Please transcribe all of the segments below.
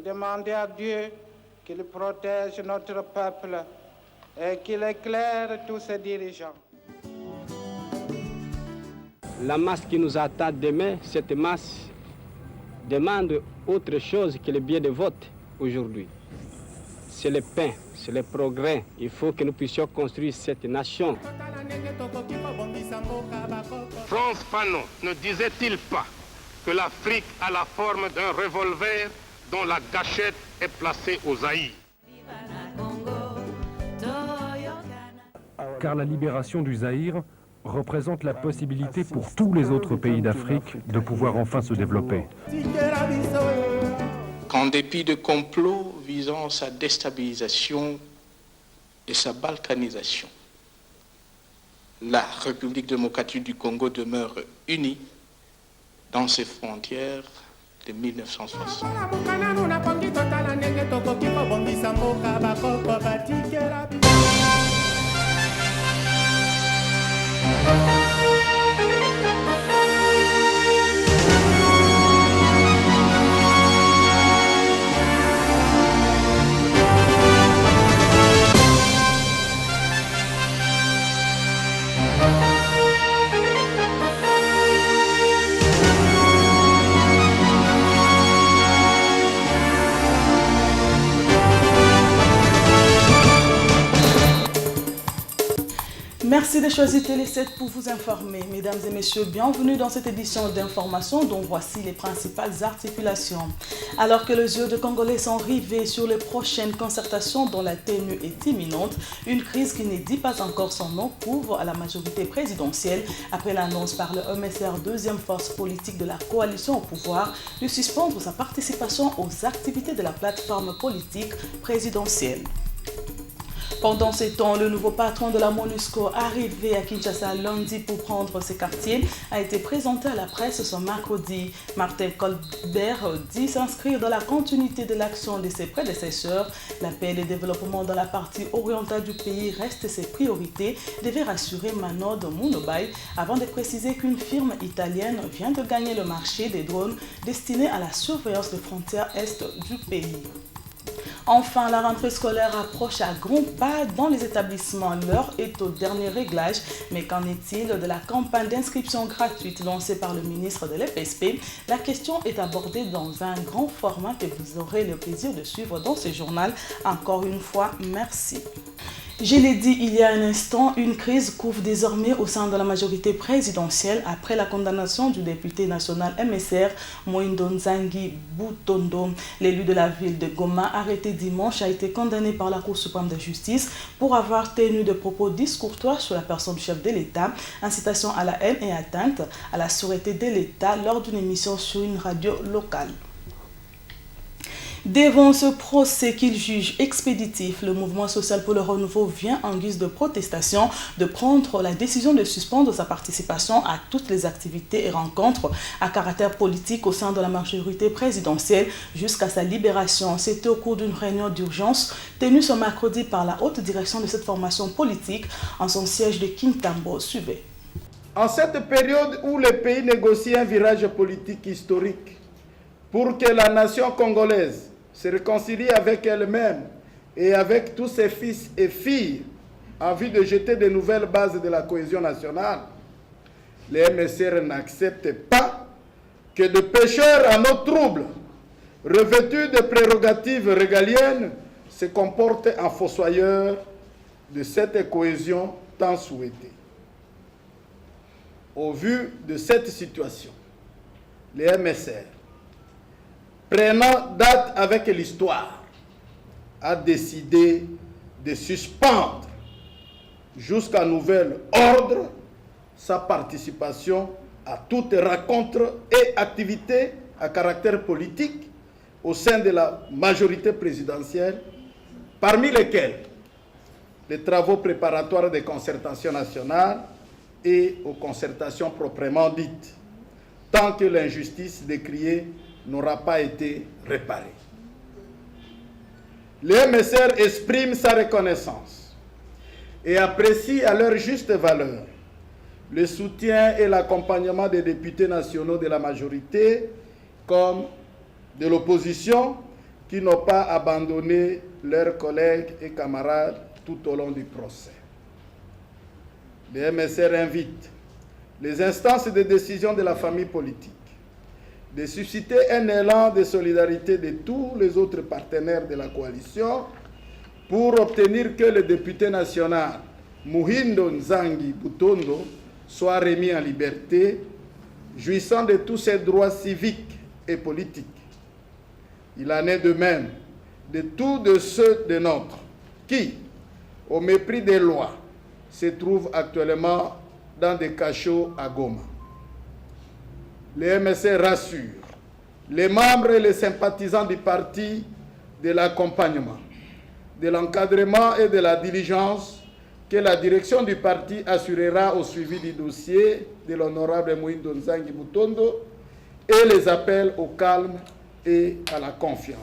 demander à Dieu qu'il protège notre peuple et qu'il éclaire tous ses dirigeants. La masse qui nous attend demain, cette masse demande autre chose que le bien de vote aujourd'hui. C'est le pain, c'est le progrès. Il faut que nous puissions construire cette nation. Frantz Fanon ne disait-il pas que l'Afrique a la forme d'un revolver dont la gâchette est placée au Zaïre? Car la libération du Zaïre représente la possibilité pour tous les autres pays d'Afrique de pouvoir enfin se développer. Qu'en dépit de complots visant sa déstabilisation et sa balkanisation, la République démocratique du Congo demeure unie dans ses frontières de 1960. Merci de choisir Télé 7 pour vous informer. Mesdames et messieurs, bienvenue dans cette édition d'information dont voici les principales articulations. Alors que les yeux de Congolais sont rivés sur les prochaines concertations dont la tenue est imminente, une crise qui ne dit pas encore son nom couvre à la majorité présidentielle après l'annonce par le MSR, deuxième force politique de la coalition au pouvoir, de suspendre sa participation aux activités de la plateforme politique présidentielle. Pendant ce temps, le nouveau patron de la MONUSCO, arrivé à Kinshasa lundi pour prendre ses quartiers, a été présenté à la presse ce mercredi. Martin Colbert dit s'inscrire dans la continuité de l'action de ses prédécesseurs. La paix et le développement dans la partie orientale du pays restent ses priorités, devait rassurer Manod Mounobay avant de préciser qu'une firme italienne vient de gagner le marché des drones destinés à la surveillance des frontières est du pays. Enfin, la rentrée scolaire approche à grands pas dans les établissements. L'heure est au dernier réglage. Mais qu'en est-il de la campagne d'inscription gratuite lancée par le ministre de l'EPSP? La question est abordée dans un grand format que vous aurez le plaisir de suivre dans ce journal. Encore une fois, merci. Je l'ai dit il y a un instant, une crise couvre désormais au sein de la majorité présidentielle après la condamnation du député national MSR, Moindo Nzangi Butondo. L'élu de la ville de Goma, arrêté dimanche, a été condamné par la Cour suprême de justice pour avoir tenu des propos discourtois sur la personne du chef de l'État, incitation à la haine et atteinte à la sûreté de l'État lors d'une émission sur une radio locale. Devant ce procès qu'il juge expéditif, le mouvement social pour le renouveau vient en guise de protestation de prendre la décision de suspendre sa participation à toutes les activités et rencontres à caractère politique au sein de la majorité présidentielle jusqu'à sa libération. C'était au cours d'une réunion d'urgence tenue ce mercredi par la haute direction de cette formation politique en son siège de Kintambo. Suivez. En cette période où le pays négocie un virage politique historique pour que la nation congolaise se réconcilie avec elle-même et avec tous ses fils et filles en vue de jeter de nouvelles bases de la cohésion nationale, les MSR n'acceptent pas que de pécheurs à nos troubles, revêtus de prérogatives régaliennes, se comportent en fossoyeurs de cette cohésion tant souhaitée. Au vu de cette situation, les MSR, prenant date avec l'histoire, a décidé de suspendre jusqu'à nouvel ordre sa participation à toute rencontre et activité à caractère politique au sein de la majorité présidentielle, parmi lesquels les travaux préparatoires des concertations nationales et aux concertations proprement dites, tant que l'injustice décriée n'aura pas été réparée. Les MSR expriment sa reconnaissance et apprécient à leur juste valeur le soutien et l'accompagnement des députés nationaux de la majorité comme de l'opposition qui n'ont pas abandonné leurs collègues et camarades tout au long du procès. Le MSR invite les instances de décision de la famille politique de susciter un élan de solidarité de tous les autres partenaires de la coalition pour obtenir que le député national Muhindo Nzangi Butondo soit remis en liberté, jouissant de tous ses droits civiques et politiques. Il en est de même de tous de ceux des nôtres qui, au mépris des lois, se trouvent actuellement dans des cachots à Goma. Le MSR rassure les membres et les sympathisants du parti de l'accompagnement, de l'encadrement et de la diligence que la direction du parti assurera au suivi du dossier de l'honorable Muhindo Nzangi Butondo et les appelle au calme et à la confiance.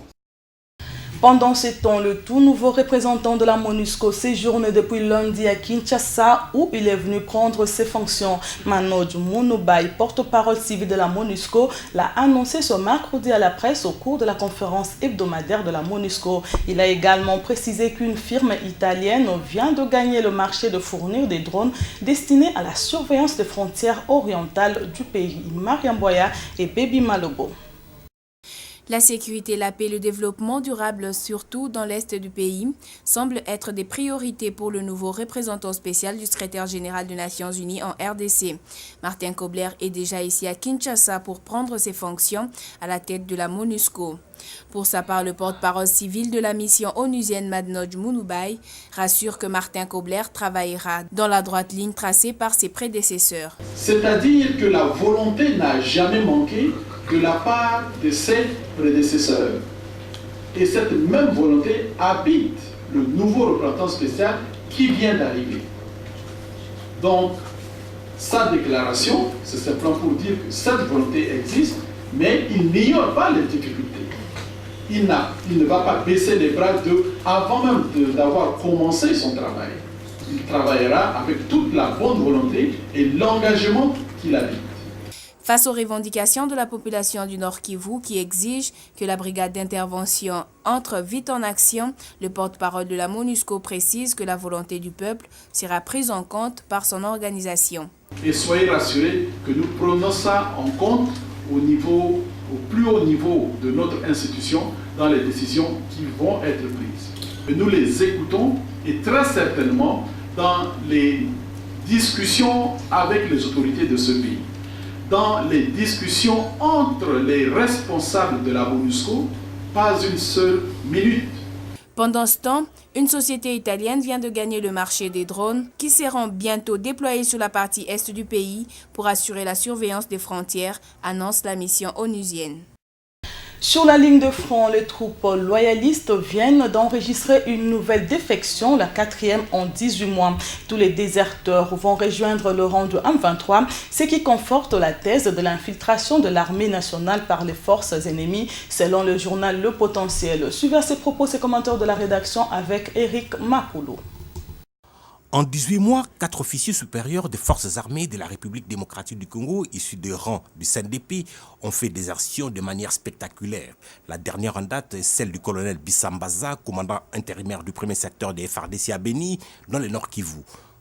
Pendant ce temps, le tout nouveau représentant de la MONUSCO séjourne depuis lundi à Kinshasa où il est venu prendre ses fonctions. Manoj Munubai, porte-parole civil de la MONUSCO, l'a annoncé ce mercredi à la presse au cours de la conférence hebdomadaire de la MONUSCO. Il a également précisé qu'une firme italienne vient de gagner le marché de fournir des drones destinés à la surveillance des frontières orientales du pays. Mariam Boya et Baby Malobo. La sécurité, la paix et le développement durable, surtout dans l'est du pays, semblent être des priorités pour le nouveau représentant spécial du secrétaire général des Nations Unies en RDC. Martin Kobler est déjà ici à Kinshasa pour prendre ses fonctions à la tête de la MONUSCO. Pour sa part, le porte-parole civil de la mission onusienne Manoj Munubai rassure que Martin Kobler travaillera dans la droite ligne tracée par ses prédécesseurs. C'est-à-dire que la volonté n'a jamais manqué de la part de ses prédécesseurs. Et cette même volonté habite le nouveau représentant spécial qui vient d'arriver. Donc, sa déclaration, c'est simplement pour dire que cette volonté existe, mais il n'ignore pas les difficultés. Il ne va pas baisser les bras avant même d'avoir commencé son travail. Il travaillera avec toute la bonne volonté et l'engagement qu'il habite. Face aux revendications de la population du Nord Kivu qui exigent que la brigade d'intervention entre vite en action, le porte-parole de la MONUSCO précise que la volonté du peuple sera prise en compte par son organisation. Et soyez rassurés que nous prenons ça en compte au plus haut niveau de notre institution dans les décisions qui vont être prises. Et nous les écoutons et très certainement dans les discussions avec les autorités de ce pays, dans les discussions entre les responsables de la MONUSCO, pas une seule minute. Pendant ce temps, une société italienne vient de gagner le marché des drones qui seront bientôt déployés sur la partie est du pays pour assurer la surveillance des frontières, annonce la mission onusienne. Sur la ligne de front, les troupes loyalistes viennent d'enregistrer une nouvelle défection, la 4e en 18 mois. Tous les déserteurs vont rejoindre le rang de M23, ce qui conforte la thèse de l'infiltration de l'armée nationale par les forces ennemies, selon le journal Le Potentiel. Suivez à ces propos ces commentaires de la rédaction avec Eric Makoulou. En 18 mois, 4 officiers supérieurs des forces armées de la République démocratique du Congo, issus des rangs du CNDP, ont fait désertion de manière spectaculaire. La dernière en date est celle du colonel Bissambaza, commandant intérimaire du premier secteur des FARDC à Béni, dans le Nord Kivu.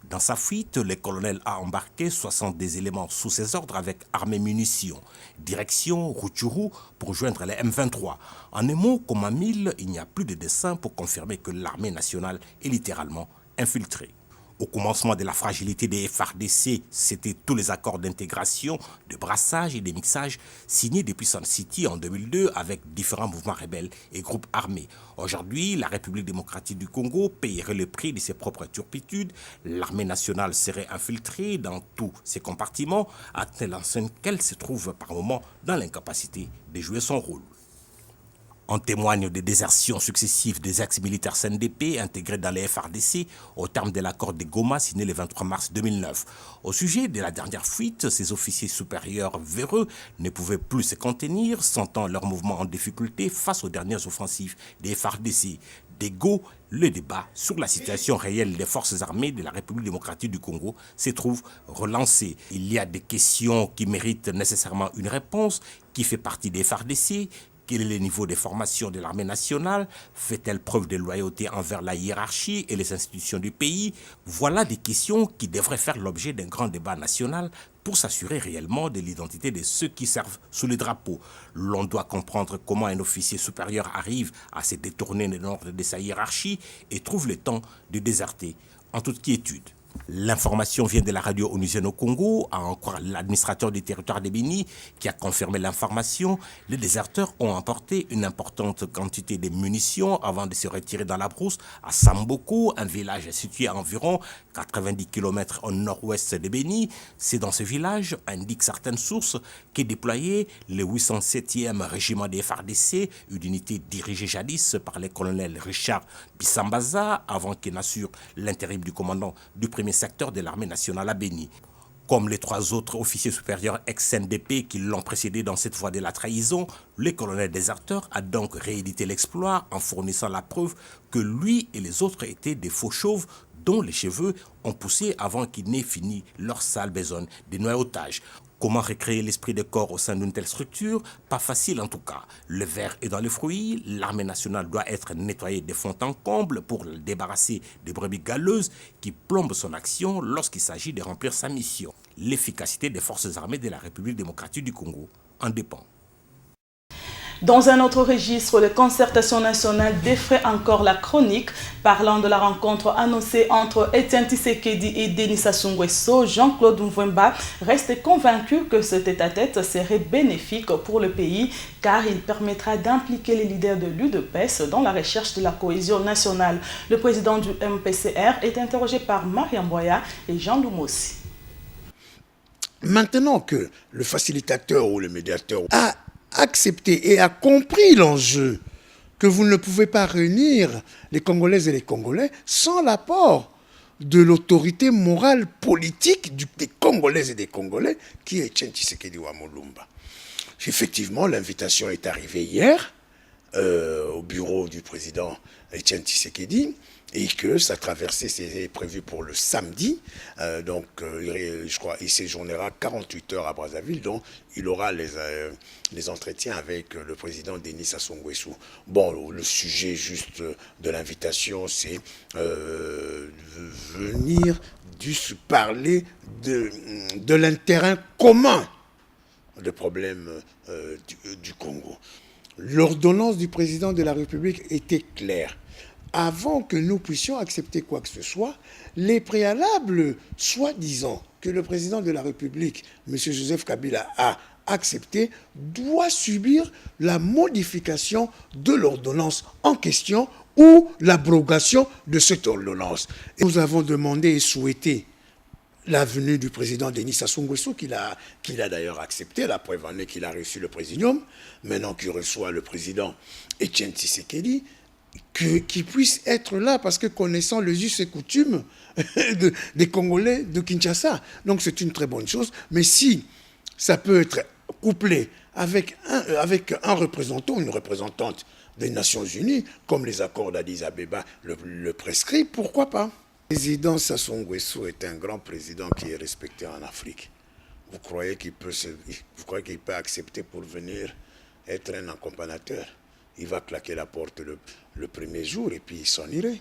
Dans sa fuite, le colonel a embarqué 70 éléments sous ses ordres avec armes et munitions. Direction Rutshuru pour joindre les M23. En un mot, comme en mille, il n'y a plus de dessein pour confirmer que l'armée nationale est littéralement infiltrée. Au commencement de la fragilité des FARDC, c'était tous les accords d'intégration, de brassage et de mixage signés depuis Sun City en 2002 avec différents mouvements rebelles et groupes armés. Aujourd'hui, la République démocratique du Congo payerait le prix de ses propres turpitudes. L'armée nationale serait infiltrée dans tous ses compartiments, à telle enseigne qu'elle se trouve par moments dans l'incapacité de jouer son rôle. En témoignent des désertions successives des ex-militaires CNDP intégrés dans les FARDC au terme de l'accord de Goma signé le 23 mars 2009. Au sujet de la dernière fuite, ces officiers supérieurs véreux ne pouvaient plus se contenir, sentant leur mouvement en difficulté face aux dernières offensives des FARDC. D'ego, le débat sur la situation réelle des forces armées de la République démocratique du Congo se trouve relancé. Il y a des questions qui méritent nécessairement une réponse. Qui fait partie des FARDC? Quel est le niveau des formations de l'armée nationale? Fait-elle preuve de loyauté envers la hiérarchie et les institutions du pays? Voilà des questions qui devraient faire l'objet d'un grand débat national pour s'assurer réellement de l'identité de ceux qui servent sous le drapeau. L'on doit comprendre comment un officier supérieur arrive à se détourner de l'ordre de sa hiérarchie et trouve le temps de déserter en toute quiétude. L'information vient de la radio onusienne au Congo, à en croire l'administrateur du territoire de Béni qui a confirmé l'information. Les déserteurs ont emporté une importante quantité de munitions avant de se retirer dans la brousse à Samboko, un village situé à environ 90 km au nord-ouest de Béni. C'est dans ce village, indiquent certaines sources, qu'est déployé le 807e régiment des FARDC, une unité dirigée jadis par le colonel Richard Bissambaza, avant qu'il n'assure l'intérim du commandant du premier secteur de l'armée nationale à Béni. Comme les 3 autres officiers supérieurs ex-NDP qui l'ont précédé dans cette voie de la trahison, le colonel déserteur a donc réédité l'exploit en fournissant la preuve que lui et les autres étaient des faux chauves dont les cheveux ont poussé avant qu'ils n'aient fini leur sale besogne de noyautage. Comment recréer l'esprit de corps au sein d'une telle structure? Pas facile en tout cas. Le verre est dans les fruits, l'armée nationale doit être nettoyée de fond en comble pour le débarrasser des brebis galeuses qui plombent son action lorsqu'il s'agit de remplir sa mission. L'efficacité des forces armées de la République démocratique du Congo en dépend. Dans un autre registre, la concertation nationale défraie encore la chronique. Parlant de la rencontre annoncée entre Etienne Tshisekedi et Denis Sassou Nguesso, Jean-Claude Mvouemba reste convaincu que ce tête-à-tête serait bénéfique pour le pays car il permettra d'impliquer les leaders de l'UDPS dans la recherche de la cohésion nationale. Le président du MPCR est interrogé par Mariam Boya et Jean Lumossi. Maintenant que le facilitateur ou le médiateur a accepté et a compris l'enjeu que vous ne pouvez pas réunir les Congolaises et les Congolais sans l'apport de l'autorité morale politique des Congolaises et des Congolais qui est Etienne Tshisekedi Wamolumba. Effectivement, l'invitation est arrivée hier au bureau du président Etienne Tshisekedi et que sa traversée c'est prévu pour le samedi. Donc, je crois qu'il séjournera 48 heures à Brazzaville, donc il aura les entretiens avec le président Denis Sassou Nguesso. Bon, le sujet juste de l'invitation, c'est venir parler de l'intérêt commun des problèmes du Congo. L'ordonnance du président de la République était claire. Avant que nous puissions accepter quoi que ce soit, les préalables, soi-disant, que le président de la République, M. Joseph Kabila, a accepté, doit subir la modification de l'ordonnance en question ou l'abrogation de cette ordonnance. Et nous avons demandé et souhaité la venue du président Denis Sassou Nguesso, qu'il a d'ailleurs accepté, la preuve en est qu'il a reçu le présidium, maintenant qu'il reçoit le président Etienne Tshisekedi, qu'il puisse être là, parce que connaissant les us et coutumes des Congolais de Kinshasa. Donc c'est une très bonne chose, mais si ça peut être couplé avec un représentant, une représentante des Nations Unies, comme les accords d'Addis Abeba le prescrit, pourquoi pas? Le président Sassou Nguesso est un grand président qui est respecté en Afrique. Vous croyez qu'il peut accepter pour venir être un accompagnateur? Il va claquer la porte le premier jour et puis il s'en irait.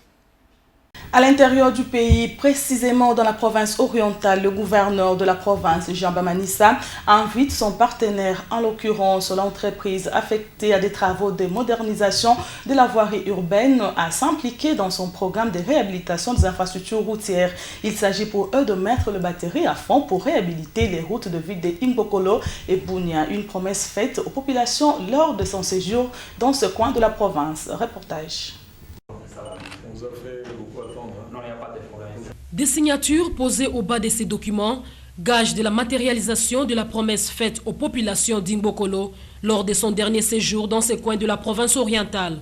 À l'intérieur du pays, précisément dans la province orientale, le gouverneur de la province, Jean Bamanissa, invite son partenaire, en l'occurrence l'entreprise affectée à des travaux de modernisation de la voirie urbaine, à s'impliquer dans son programme de réhabilitation des infrastructures routières. Il s'agit pour eux de mettre le batterie à fond pour réhabiliter les routes de ville de Imbokolo et Bunia, une promesse faite aux populations lors de son séjour dans ce coin de la province. Reportage. Des signatures posées au bas de ces documents, gage de la matérialisation de la promesse faite aux populations d'Imbokolo lors de son dernier séjour dans ce coin de la province orientale.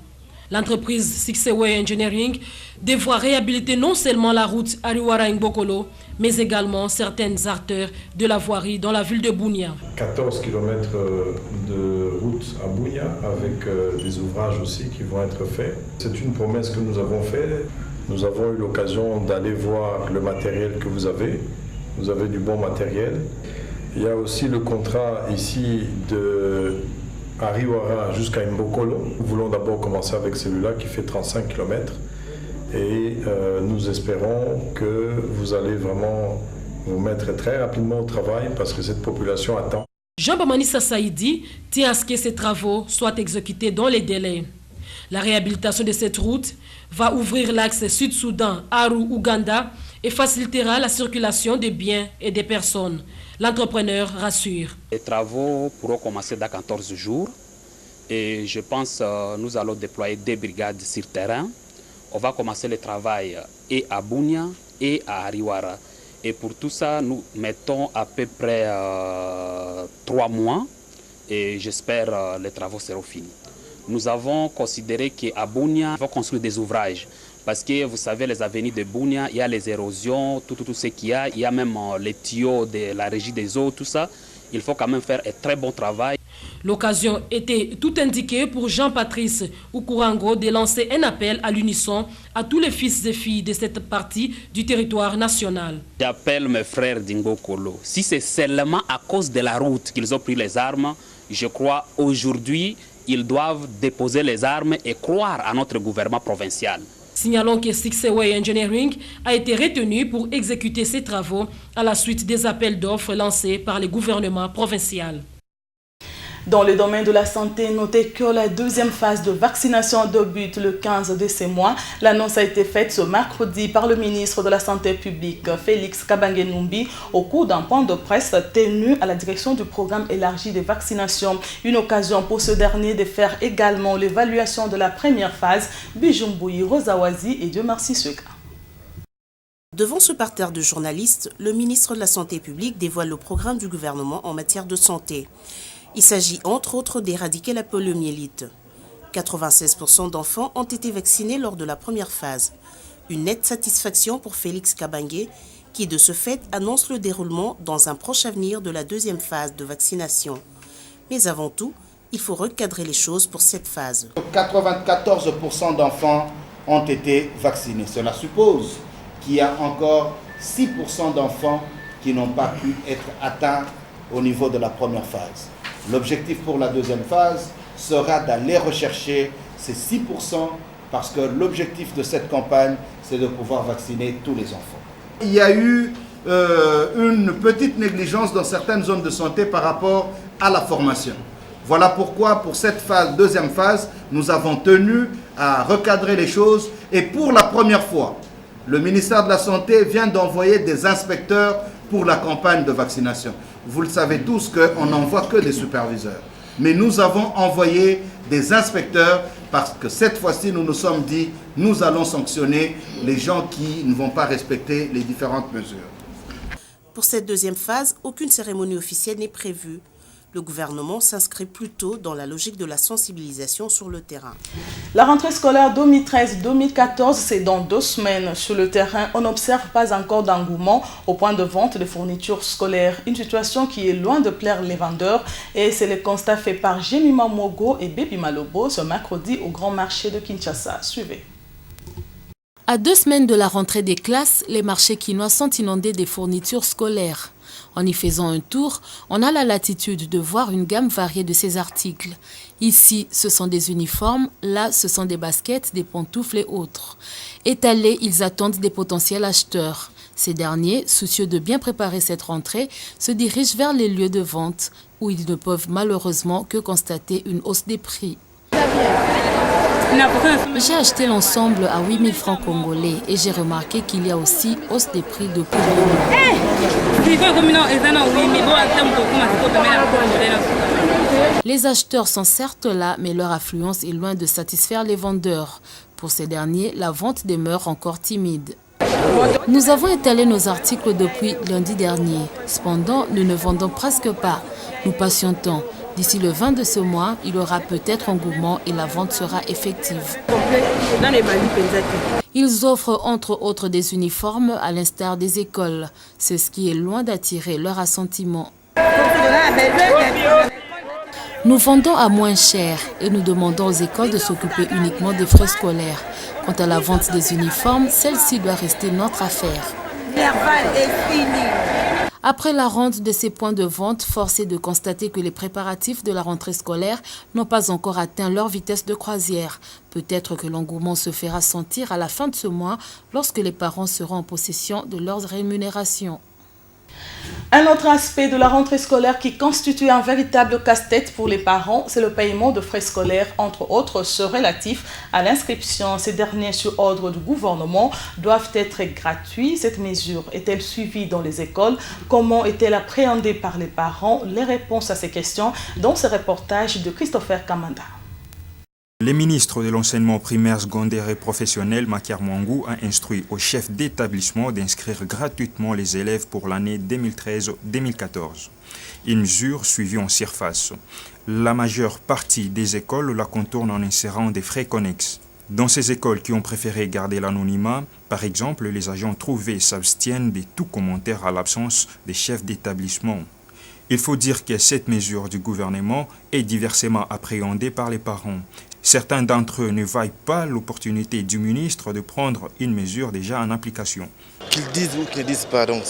L'entreprise Sixeway Engineering devra réhabiliter non seulement la route Ariwara-Imbokolo, mais également certaines artères de la voirie dans la ville de Bunia. 14 km de route à Bunia avec des ouvrages aussi qui vont être faits. C'est une promesse que nous avons faite. Nous avons eu l'occasion d'aller voir le matériel que vous avez. Vous avez du bon matériel. Il y a aussi le contrat ici de Ariwara jusqu'à Mbokolo. Nous voulons d'abord commencer avec celui-là qui fait 35 km et nous espérons que vous allez vraiment vous mettre très rapidement au travail parce que cette population attend. Jean-Bamanissa Saïdi tient à ce que ces travaux soient exécutés dans les délais. La réhabilitation de cette route va ouvrir l'axe Sud-Soudan, Aru-Ouganda et facilitera la circulation des biens et des personnes. L'entrepreneur rassure. Les travaux pourront commencer dans 14 jours et je pense que nous allons déployer 2 brigades sur terrain. On va commencer le travail et à Bunia et à Ariwara. Et pour tout ça, nous mettons à peu près 3 mois et j'espère que les travaux seront finis. Nous avons considéré qu'à Bunia, il faut construire des ouvrages. Parce que vous savez, les avenues de Bunia, il y a les érosions, tout ce qu'il y a. Il y a même les tuyaux de la régie des eaux, tout ça. Il faut quand même faire un très bon travail. L'occasion était tout indiquée pour Jean-Patrice Oukurango de lancer un appel à l'unisson à tous les fils et filles de cette partie du territoire national. J'appelle mes frères d'Imbokolo. Si c'est seulement à cause de la route qu'ils ont pris les armes, je crois aujourd'hui ils doivent déposer les armes et croire à notre gouvernement provincial. Signalons que Sixeway Engineering a été retenu pour exécuter ses travaux à la suite des appels d'offres lancés par le gouvernement provincial. Dans le domaine de la santé, notez que la deuxième phase de vaccination débute le 15 de ce mois. L'annonce a été faite ce mercredi par le ministre de la Santé publique, Félix Kabange-Numbi, au cours d'un point de presse tenu à la direction du programme élargi de vaccination. Une occasion pour ce dernier de faire également l'évaluation de la première phase. Bijumboui, Rosawazi et Dieu merci Suka. Devant ce parterre de journalistes, le ministre de la Santé publique dévoile le programme du gouvernement en matière de santé. Il s'agit entre autres d'éradiquer la poliomyélite. 96% d'enfants ont été vaccinés lors de la première phase. Une nette satisfaction pour Félix Kabange, qui de ce fait annonce le déroulement dans un proche avenir de la deuxième phase de vaccination. Mais avant tout, il faut recadrer les choses pour cette phase. 94% d'enfants ont été vaccinés. Cela suppose qu'il y a encore 6% d'enfants qui n'ont pas pu être atteints au niveau de la première phase. L'objectif pour la deuxième phase sera d'aller rechercher ces 6% parce que l'objectif de cette campagne, c'est de pouvoir vacciner tous les enfants. Il y a eu une petite négligence dans certaines zones de santé par rapport à la formation. Voilà pourquoi pour cette phase, deuxième phase, nous avons tenu à recadrer les choses et pour la première fois, le ministère de la Santé vient d'envoyer des inspecteurs pour la campagne de vaccination. Vous le savez tous qu'on n'envoie que des superviseurs. Mais nous avons envoyé des inspecteurs parce que cette fois-ci, nous nous sommes dit, nous allons sanctionner les gens qui ne vont pas respecter les différentes mesures. Pour cette deuxième phase, aucune cérémonie officielle n'est prévue. Le gouvernement s'inscrit plutôt dans la logique de la sensibilisation sur le terrain. La rentrée scolaire 2013-2014, c'est dans 2 semaines. Sur le terrain, on n'observe pas encore d'engouement au point de vente des fournitures scolaires. Une situation qui est loin de plaire les vendeurs. Et c'est le constat fait par Jemima Mogo et Baby Malobo ce mercredi au grand marché de Kinshasa. Suivez. À 2 semaines de la rentrée des classes, les marchés quinois sont inondés des fournitures scolaires. En y faisant un tour, on a la latitude de voir une gamme variée de ces articles. Ici, ce sont des uniformes, là, ce sont des baskets, des pantoufles et autres. Étalés, ils attendent des potentiels acheteurs. Ces derniers, soucieux de bien préparer cette rentrée, se dirigent vers les lieux de vente où ils ne peuvent malheureusement que constater une hausse des prix. J'ai acheté l'ensemble à 8 000 francs congolais et j'ai remarqué qu'il y a aussi hausse des prix de plus. Les acheteurs sont certes là, mais leur affluence est loin de satisfaire les vendeurs. Pour ces derniers, la vente demeure encore timide. Nous avons étalé nos articles depuis lundi dernier. Cependant, nous ne vendons presque pas. Nous patientons. D'ici le 20 de ce mois, il y aura peut-être engouement et la vente sera effective. Ils offrent entre autres des uniformes à l'instar des écoles. C'est ce qui est loin d'attirer leur assentiment. Nous vendons à moins cher et nous demandons aux écoles de s'occuper uniquement des frais scolaires. Quant à la vente des uniformes, celle-ci doit rester notre affaire. Après la ronde de ces points de vente, force est de constater que les préparatifs de la rentrée scolaire n'ont pas encore atteint leur vitesse de croisière. Peut-être que l'engouement se fera sentir à la fin de ce mois lorsque les parents seront en possession de leurs rémunérations. Un autre aspect de la rentrée scolaire qui constitue un véritable casse-tête pour les parents, c'est le paiement de frais scolaires, entre autres ceux relatifs à l'inscription. Ces derniers, sur ordre du gouvernement, doivent être gratuits. Cette mesure est-elle suivie dans les écoles? Comment est-elle appréhendée par les parents? Les réponses à ces questions dans ce reportage de Christopher Kamanda. Le ministre de l'enseignement primaire, secondaire et professionnel, Makar Mwangou, a instruit aux chefs d'établissement d'inscrire gratuitement les élèves pour l'année 2013-2014. Une mesure suivie en surface. La majeure partie des écoles la contournent en insérant des frais connexes. Dans ces écoles qui ont préféré garder l'anonymat, par exemple, les agents trouvés s'abstiennent de tout commentaire à l'absence des chefs d'établissement. Il faut dire que cette mesure du gouvernement est diversement appréhendée par les parents. Certains d'entre eux ne voient pas l'opportunité du ministre de prendre une mesure déjà en application. Qu'ils disent ou qu'ils ne disent pas, donc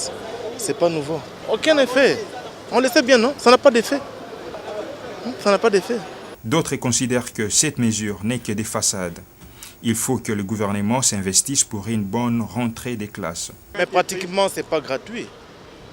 c'est pas nouveau. Aucun effet. On le sait bien, non? Ça n'a pas d'effet. Ça n'a pas d'effet. D'autres considèrent que cette mesure n'est que des façades. Il faut que le gouvernement s'investisse pour une bonne rentrée des classes. Mais pratiquement, ce n'est pas gratuit.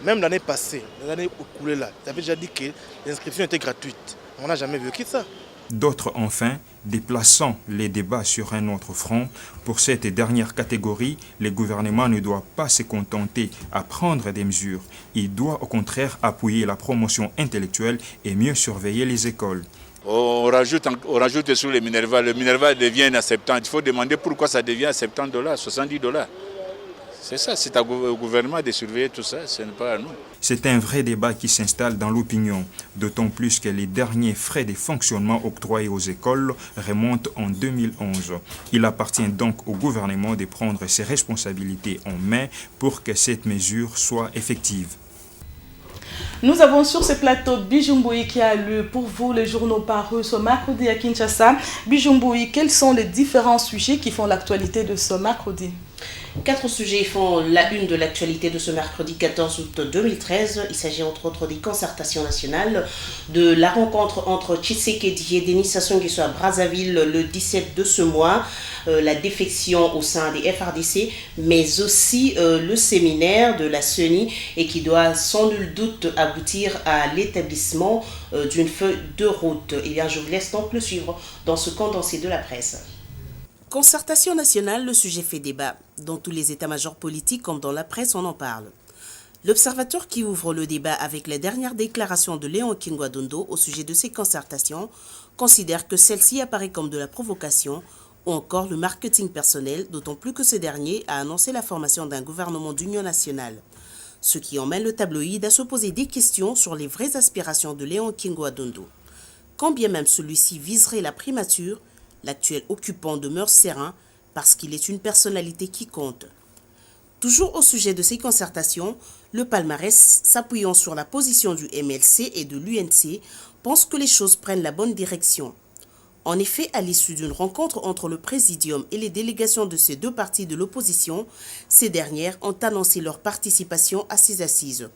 Même l'année passée, l'année écoulée là, ça avait déjà dit que l'inscription était gratuite. On n'a jamais vu ça. D'autres, enfin, déplaçant les débats sur un autre front. Pour cette dernière catégorie, le gouvernement ne doit pas se contenter à prendre des mesures. Il doit au contraire appuyer la promotion intellectuelle et mieux surveiller les écoles. On rajoute sur le Minerva devient inacceptant. Il faut demander pourquoi ça devient à $70, $70. C'est ça, c'est au gouvernement de surveiller tout ça, ce n'est pas à nous. C'est un vrai débat qui s'installe dans l'opinion, d'autant plus que les derniers frais de fonctionnement octroyés aux écoles remontent en 2011. Il appartient donc au gouvernement de prendre ses responsabilités en main pour que cette mesure soit effective. Nous avons sur ce plateau Bijumboui qui a lu pour vous les journaux parus ce mercredi à Kinshasa. Bijumboui, quels sont les différents sujets qui font l'actualité de ce mercredi? 4 sujets font la une de l'actualité de ce mercredi 14 août 2013. Il s'agit entre autres des concertations nationales, de la rencontre entre Tshisekedi et Denis Sassou Nguesso à Brazzaville le 17 de ce mois, la défection au sein des FRDC, mais aussi le séminaire de la CENI et qui doit sans nul doute aboutir à l'établissement d'une feuille de route. Eh bien, je vous laisse donc le suivre dans ce condensé de la presse. Concertation nationale, le sujet fait débat. Dans tous les états-majors politiques comme dans la presse, on en parle. L'observateur qui ouvre le débat avec les dernières déclarations de Léon Kingwa Dondo au sujet de ces concertations considère que celle-ci apparaît comme de la provocation ou encore le marketing personnel, d'autant plus que ce dernier a annoncé la formation d'un gouvernement d'union nationale. Ce qui emmène le tabloïd à se poser des questions sur les vraies aspirations de Léon Kingwa Dondo. Quand bien même celui-ci viserait la primature, l'actuel occupant demeure serein parce qu'il est une personnalité qui compte. Toujours au sujet de ces concertations, le palmarès, s'appuyant sur la position du MLC et de l'UNC, pense que les choses prennent la bonne direction. En effet, à l'issue d'une rencontre entre le Présidium et les délégations de ces deux partis de l'opposition, ces dernières ont annoncé leur participation à ces assises.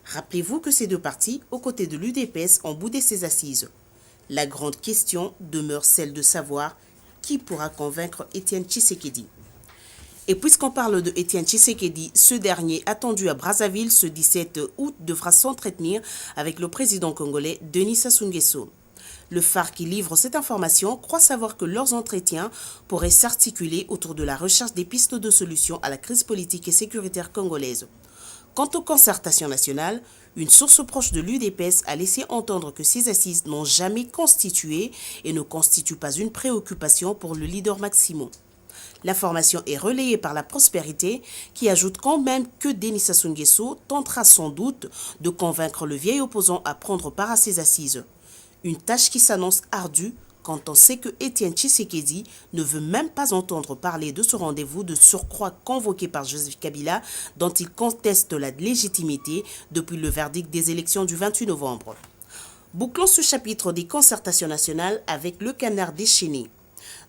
Rappelez-vous que ces deux partis, aux côtés de l'UDPS, ont boudé ces assises. La grande question demeure celle de savoir qui pourra convaincre Étienne Tshisekedi. Et puisqu'on parle de Étienne Tshisekedi, ce dernier, attendu à Brazzaville ce 17 août, devra s'entretenir avec le président congolais Denis Sassou Nguesso. Le phare qui livre cette information croit savoir que leurs entretiens pourraient s'articuler autour de la recherche des pistes de solutions à la crise politique et sécuritaire congolaise. Quant aux concertations nationales, une source proche de l'UDPS a laissé entendre que ces assises n'ont jamais constitué et ne constituent pas une préoccupation pour le leader Maximo. L'information est relayée par la Prospérité qui ajoute quand même que Denis Sassou Nguesso tentera sans doute de convaincre le vieil opposant à prendre part à ces assises. Une tâche qui s'annonce ardue quand on sait que Étienne Tshisekedi ne veut même pas entendre parler de ce rendez-vous de surcroît convoqué par Joseph Kabila dont il conteste la légitimité depuis le verdict des élections du 28 novembre. Bouclons ce chapitre des concertations nationales avec le canard déchaîné.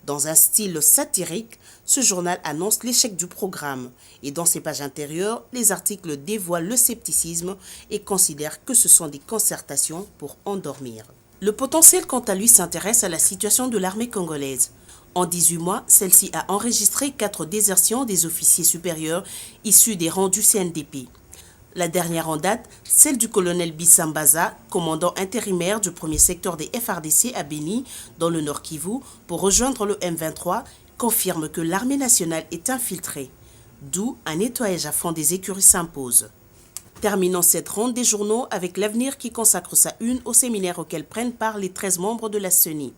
Dans un style satirique, ce journal annonce l'échec du programme et dans ses pages intérieures, les articles dévoilent le scepticisme et considèrent que ce sont des concertations pour endormir. Le potentiel, quant à lui, s'intéresse à la situation de l'armée congolaise. En 18 mois, celle-ci a enregistré 4 désertions des officiers supérieurs issus des rangs du CNDP. La dernière en date, celle du colonel Bissambaza, commandant intérimaire du premier secteur des FARDC à Beni, dans le Nord Kivu, pour rejoindre le M23, confirme que l'armée nationale est infiltrée. D'où un nettoyage à fond des écuries s'impose. Terminons cette ronde des journaux avec l'Avenir qui consacre sa une au séminaire auquel prennent part les 13 membres de la CENI.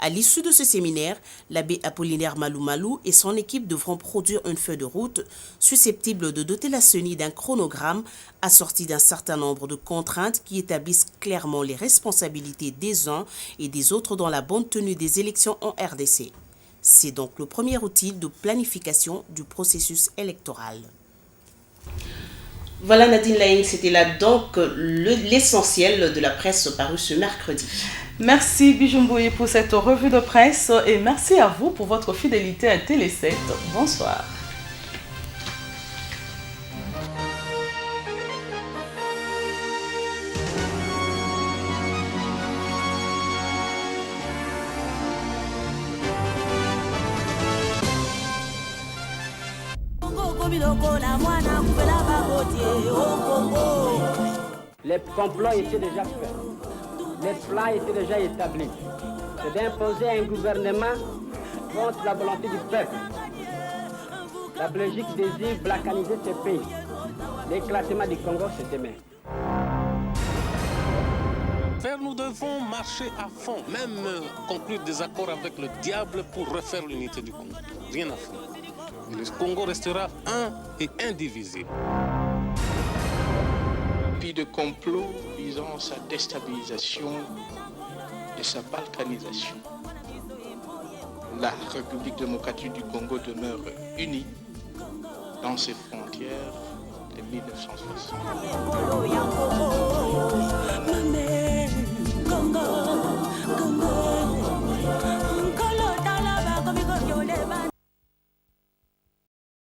À l'issue de ce séminaire, l'abbé Apollinaire Malou et son équipe devront produire une feuille de route susceptible de doter la CENI d'un chronogramme assorti d'un certain nombre de contraintes qui établissent clairement les responsabilités des uns et des autres dans la bonne tenue des élections en RDC. C'est donc le premier outil de planification du processus électoral. Voilà Nadine Laing, c'était là donc l'essentiel de la presse parue ce mercredi. Merci Bijumboye pour cette revue de presse et merci à vous pour votre fidélité à Télé 7. Bonsoir. Les complots étaient déjà faits. Les plans étaient déjà établis. C'est d'imposer un gouvernement contre la volonté du peuple. La Belgique désire balkaniser ce pays. L'éclatement du Congo, c'est demain. Nous devons marcher à fond, même conclure des accords avec le diable pour refaire l'unité du Congo. Rien à faire. Le Congo restera un et indivisible. Puis de complot visant sa déstabilisation et sa balkanisation. La République démocratique du Congo demeure unie dans ses frontières de 1960.